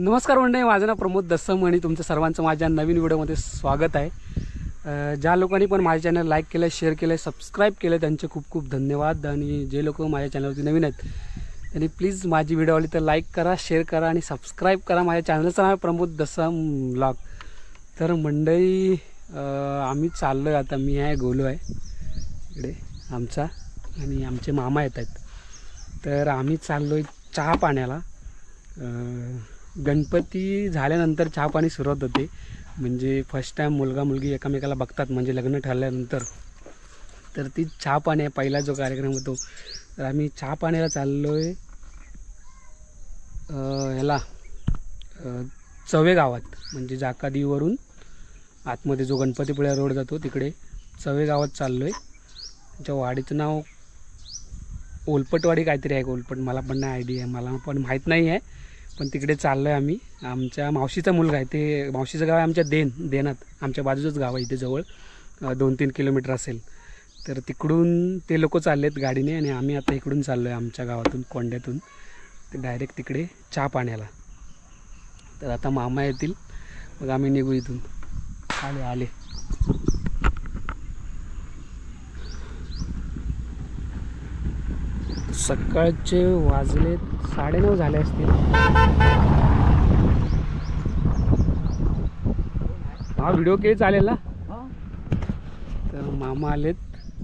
नमस्कार मंडळी, माझं नाव प्रमोद दस्सम आणि तुमचं सर्वांचं माझ्या नवीन व्हिडिओमध्ये स्वागत आहे। ज्या लोकांनी पण माझ्या चॅनल लाईक केलं, शेअर केलं, सबस्क्राईब केलं त्यांचे खूप खूप धन्यवाद। आणि जे लोक माझ्या चॅनलवरती नवीन आहेत त्यांनी प्लीज माझी व्हिडिओ आवडली तर लाईक करा, शेअर करा आणि सबस्क्राईब करा। माझ्या चॅनलचं नाव आहे प्रमोद दस्सम व्लॉग। तर मंडळी आम्ही चाललो आहे आता, मी आहे, गोलू आहे इकडे आमचा आणि आमचे मामा येत आहेत। तर आम्ही चाललो आहे चहा पाण्याला। गणपती झाल्यानंतर चहा पाणी सुरुवात होते, म्हणजे फर्स्ट टाइम मुलगा मुलगी एकमेकाला बघतात, म्हणजे लग्न ठरल्यानंतर तर ती चहा पाणी पहिला जो कार्यक्रम होतो। तर आम्ही चहा पाण्याला चाललो आहे ह्याला चवे गावात, म्हणजे जाकादीवरून आतमध्ये जो गणपतीपुळा रोड जातो तिकडे चवे गावात चाललो आहे। त्याच्या वाडीचं नाव ओलपटवाडी काहीतरी आहे, ओलपट मला पण नाही आयडिया, मला पण माहीत नाही आहे, पण तिकडे चाललो आहे आम्ही। आमच्या मावशीचा मुलगा आहे, ते मावशीचं गाव आहे आमच्या देनात, आमच्या बाजूचंच गाव आहे इथे जवळ, 2-3 किलोमीटर असेल। तर तिकडून ते लोक चाललेत गाडीने आणि आम्ही आता इकडून चाललो आहे आमच्या गावातून, कोंड्यातून ते डायरेक्ट तिकडे चहा पाण्याला। तर आता मामा येतील मग आम्ही निघू इथून। आले सकाळचे वाजले 9:30 झाले असतील। हा व्हिडिओ के चालेल ना? तर मामा आलेत,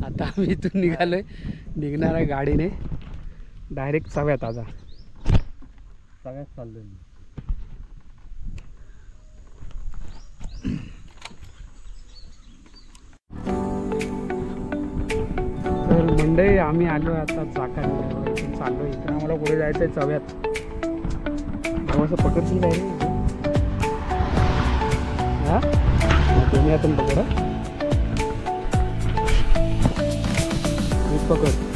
आता आम्ही इथून निघालोय, निघणार आहे गाडीने डायरेक्ट चव्यात। आता चव्यात चाललोय। तर मंडळी आम्ही आलो आता चाकाने, चाललो इथं आम्हाला पुढे जायचं आहे चव्यात। असं पकडशील आहे हा, तुम्ही आता पकडा, पकड।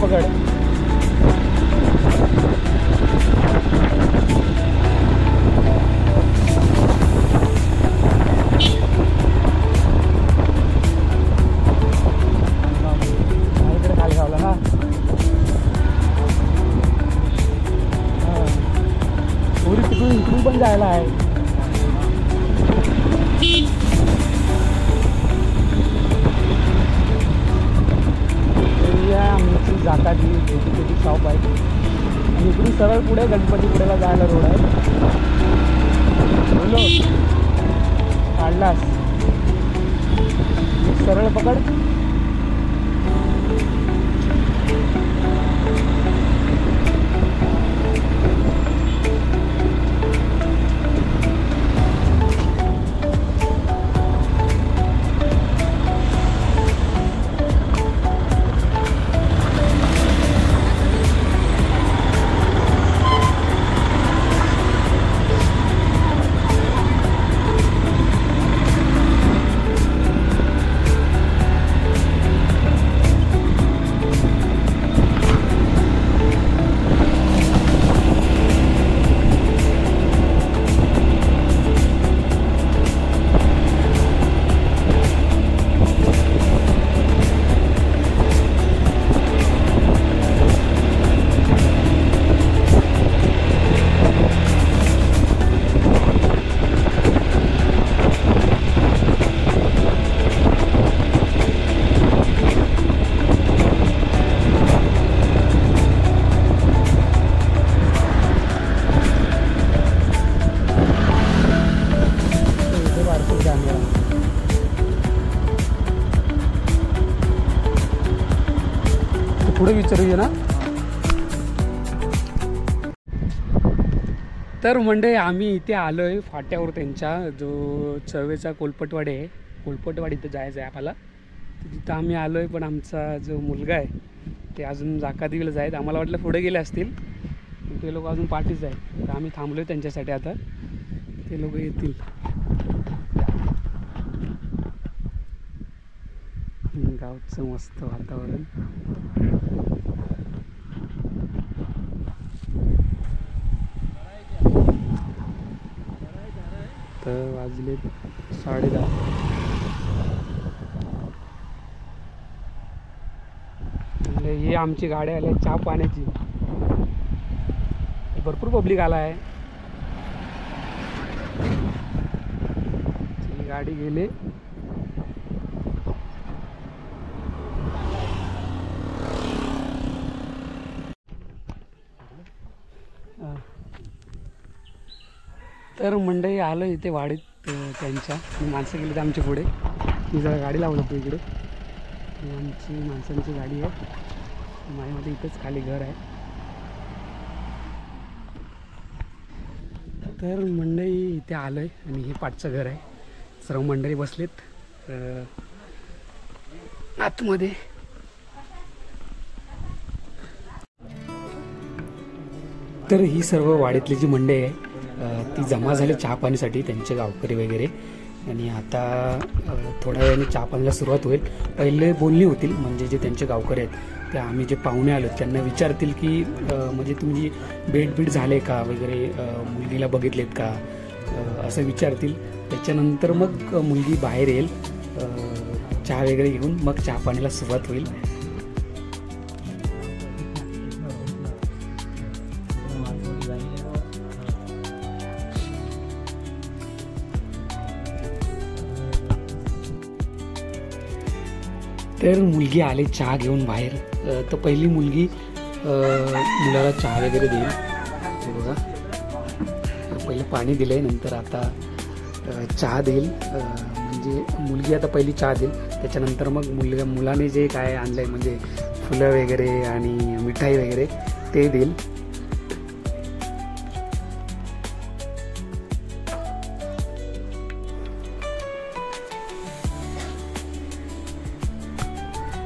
पकड खाली खावला ना, इकडून पण जायला आहे। जाकाची छोटी शॉप आहे आणि इकडून सरळ पुढे गणपतीपुळ्याला जायला रोड आहे। बोलो काढलास सरळ पकड। पुढे विचारूया ना। तर म्हणजे आम्ही इथे आलो आहे फाट्यावर त्यांच्या जो चळवेचा कोलपटवाडी आहे, कोलपटवाडी इथं जायचं आहे आम्हाला. तिथं आम्ही आलो आहे, पण आमचा जो मुलगा आहे ते अजून जाकादेवीला आहेत. आम्हाला वाटलं पुढे गेले असतील, पण ते लोक अजून पाठीच आहे. तर आम्ही थांबलो आहे त्यांच्यासाठी. आता ते लोक येतील. गावचं मस्त वातावरण. तर वाजले 10:30. ही आमची गाडी आली चहा पाण्याची. भरपूर पब्लिक आला आहे. ही गाडी गेली. तर मंडळी आलं इथे वाडीत त्यांच्या. माणसं गेली तर आमच्या पुढे. मी जरा गाडी लावलं होतो इकडे. ही आमची माणसांची गाडी आहे. माझ्यामध्ये इथंच खाली घर आहे. तर मंडळी इथे आलं आहे आणि हे पाठचं घर आहे. सर्व मंडळी बसलेत आतमध्ये. तर ही सर्व वाडीतली जी मंडळी आहे ती जमा झाली चहा पाणीसाठी, त्यांचे गावकरी वगैरे. आणि आता थोड्या वेळाने चहा पाण्याला सुरुवात होईल. पहिले बोलणी होतील, म्हणजे जे त्यांचे गावकरी आहेत ते आम्ही जे पाहुणे आलो त्यांना विचारतील की म्हणजे तुम्ही भेट झाले का वगैरे, मुलगीला बघितलेत का, असं विचारतील. त्याच्यानंतर मग मुलगी बाहेर येईल चहा वगैरे घेऊन, मग चहा पाण्याला सुरुवात होईल. तर मुलगी आले चहा घेऊन बाहेर. तर पहिली मुलगी मुलाला चहा वगैरे देईल. बघा, पहिलं पाणी दिलंय, नंतर आता चहा देईल. म्हणजे मुलगी आता पहिली चहा देईल, त्याच्यानंतर मग मुलाने जे काय आणलंय म्हणजे फुलं वगैरे आणि मिठाई वगैरे ते देईल.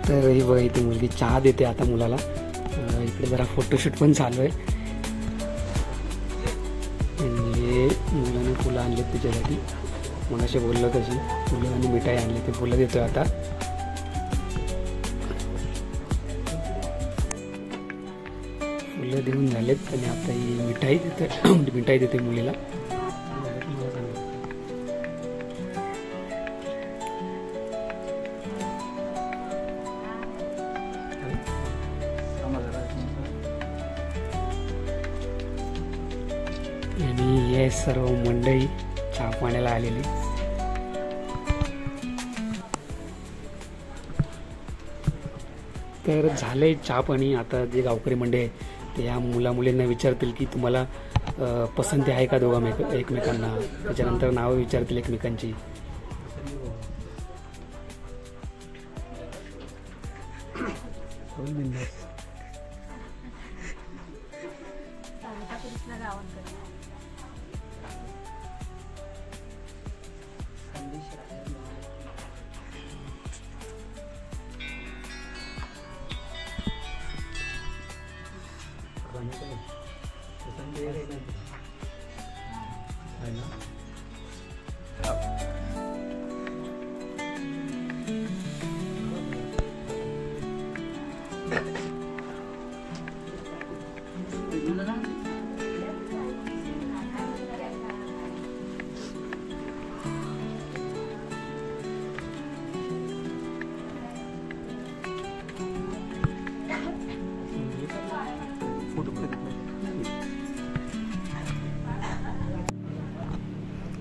तर ही बघा, इथे मुलगी चहा देते आता मुलाला. इकडे जरा फोटोशूट पण चालू आहे. आणि मुलाने फुलं आणलेत तिच्यासाठी. मग असे बोललो तशी फुलं आणि मिठाई आणली, ते फुलं देतोय आता. फुलं देऊन झालेत आणि आता ही मिठाई देते. मिठाई देते मुलीला. आणि हे सर्व मंडळी चहा पाण्याला आलेली. तर झालंय चहा पाणी. आता जे गावकरी मंडळी ते या मुलींना विचारतील की तुम्हाला पसंती आहे का एकमेकांना. त्याच्यानंतर नावं विचारतील एकमेकांची.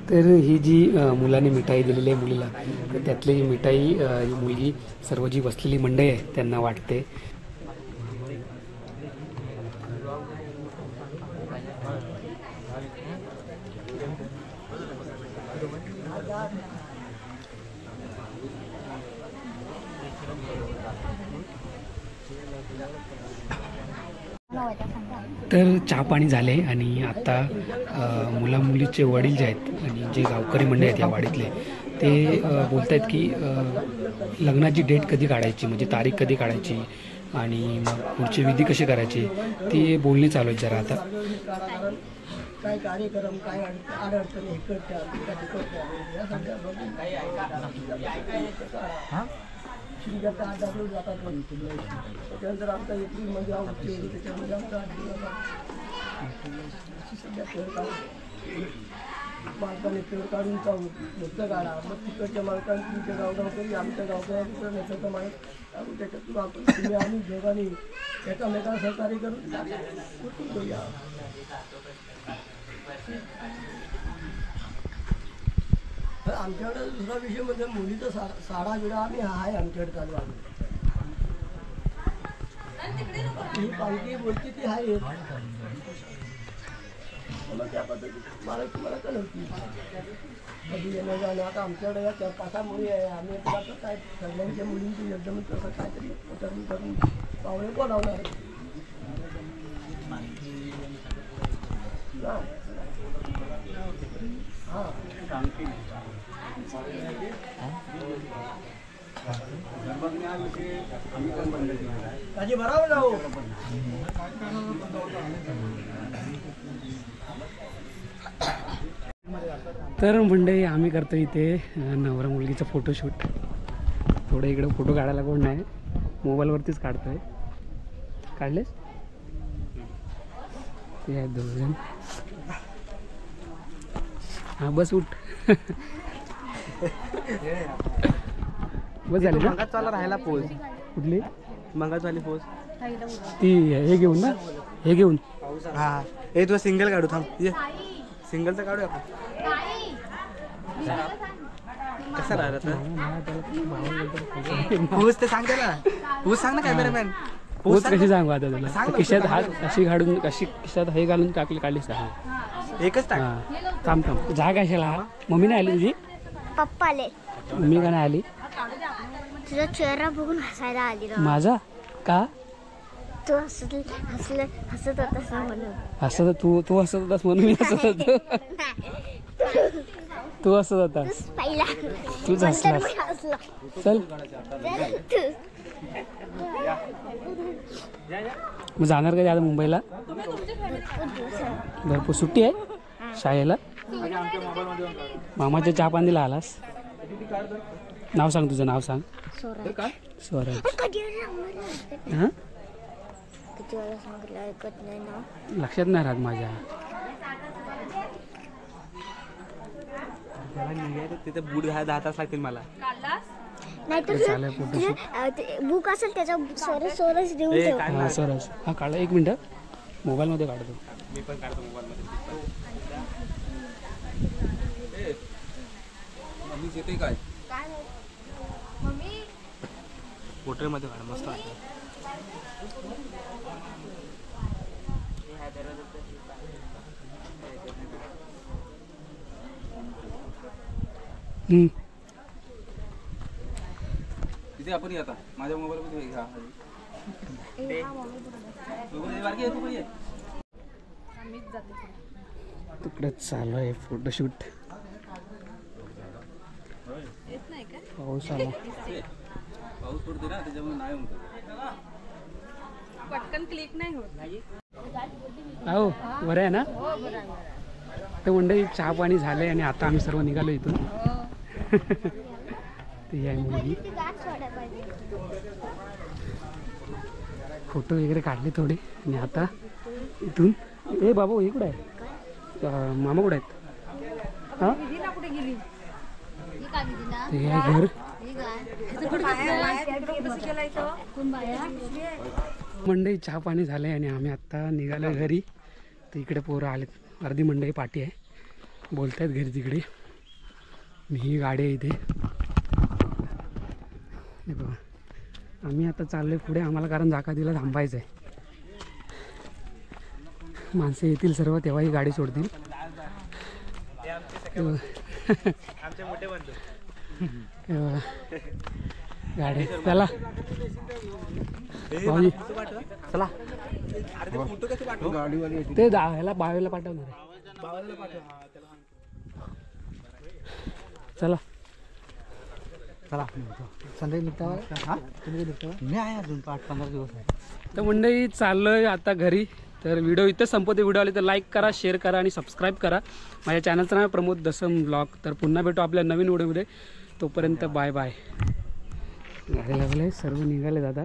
तर ही जी मुलाने मिठाई दिलेली आहे मुलीला, तर त्यातली मिठाई ही मुलगी सर्व जी बसलेली मंडळी आहे त्यांना वाटते. तर चहा पाणी झाले आणि आता मुला मुलीचे वडील जे आहेत आणि जे गावकरी मंडळी आहेत या वाडीतले ते बोलत आहेत की लग्नाची डेट कधी काढायची, म्हणजे तारीख कधी काढायची आणि मग पुढचे विधी कसे करायचे ते बोलणे चालू आहेत जरा आता. काय कार्यक्रम काय अडचणी इकडच्या तिकडच्या या सगळ्या जातात. त्याच्यानंतर आमचा एप्रिलमध्ये आवडते, त्याच्यामध्ये आमचा सध्या खेळ काढून मालकाने खेळ काढून मुक्त काढा, मग तिकडच्या मालकाने तुमच्या गावगावकरी आमच्या गावकऱ्या नेत्याचा माहीत त्याच्यातून आपण तुम्ही आम्ही दोघांनी एकामेकाला सहकार्य करून करूया. आमच्याकडे दुसरा विषय म्हणजे मुलीचा साडा बिडा आम्ही आहे आमच्याकडे चालू आहे. ही पालखी बोलते ती आहे त्या पद्धतीत मला तुम्हाला कळवती कधी येणं जाणं. आता आमच्याकडे या 4-5 मुली आहे, आम्ही आता काय सगळ्यांच्या मुलींची एकदम तसं काहीतरी ठरवून करून पाहुणे बोलावणार. हां माझी बरोबर जाऊ. तर मंडळी आम्ही करतो इथे नवरा मुलगीचं फोटोशूट. थोडं इकडं फोटो काढायला कोण नाही, मोबाईलवरतीच काढतोय. काढलेस ते आहेत 2 जण. हां बस उठ. बस झाली ना मंगाचवाला राहायला पोज. कुठली मंगाचवाली पोज ती हे घेऊन ना, हे घेऊन. हा हे तुला सिंगल काढू थांब, ये सिंगलचं काढू आपण. कसं राहिलं पोज ते सांग त्याला, पोज सांग ना कॅमेरामॅन. पोच कशी सांगू आता तुला? खिशात हात अशी घालून, कशी खिशात हे घालून काढलीस का? एकच टाक. थांब थांब. जा कशाला? मम्मी नाही आली तुझी? पप्पा आले. मम्मी का नाही आली? तुझा चेहरा बघून हसायला आली. माझा का? तू हसत होतास ना म्हणून. हसत तू हसत होतास म्हणून मी हसत होतो. तू हसत होतास, पहिला तूच हसलास. चल मग जाणार कधी आता मुंबईला? भरपूर सुट्टी आहे शाळेला. मामाच्या चहा पाणीला आलास. नाव सांग, तुझं नाव सांग. स्वराज. हां लक्षात नाही राहत माझ्या. तिथे बूट 10 तास लागतील मला. बुक असेल त्याचा स्वरच देऊन ठेव. हां स्वराज. हां काढा, 1 मिनटं मोबाईलमध्ये काढतो. मी पण काढतो मोबाईलमध्ये. मम्मी येते काय होटेलमध्ये काढ, मस्त वाटतं. तिथे आपण आता माझ्या मोबाईलमध्ये तिकडे चालू आहे फोटोशूट. पाऊस आला. पाऊस पडते ना त्याच्यामुळे नाही होत. पटकन क्लिक नाही होत. हो बरं आहे ना. तर मंडळी चहा पाणी झालंय आणि आता आम्ही सर्व निघालो इथून. ते आहे मुलगी. फोटो वगैरे काढले थोडे आणि आता इथून. ए बाबू हे कुठं आहे? मामा कुठं आहेत? हां ते आहे घर. मंडई चहा पाणी झालंय आणि आम्ही आत्ता निघालो घरी. तर इकडे पोरं आलेत, अर्धी मंडई पाठी आहे, बोलतायत घरी तिकडे. ही गाडी आहे इथे. हे बघा आम्ही आता चाललोय पुढे, आम्हाला कारण जाकातीला थांबायचं आहे. माणसं येतील सर्व तेव्हा ही गाडी सोडतील. गाडी चला भाऊजी चला. ते ह्याला बावेला पाठवणार आहे. भावाला पाठव. चला चला संध्याकाळी निघता तुम्ही निघता मी आहे अजून 8-15 दिवस आहे. तर मंडळी चाललोय आता घरी. तर व्हिडिओ इथं संपवते. व्हिडिओ आले तर लाईक करा, शेअर करा आणि सबस्क्राईब करा. माझ्या चॅनलचं नाव आहे प्रमोद दसम ब्लॉग. तर पुन्हा भेटू आपल्या नवीन व्हिडिओमध्ये. तोपर्यंत बाय बाय. गाडी लागले सर्व निघाले दादा.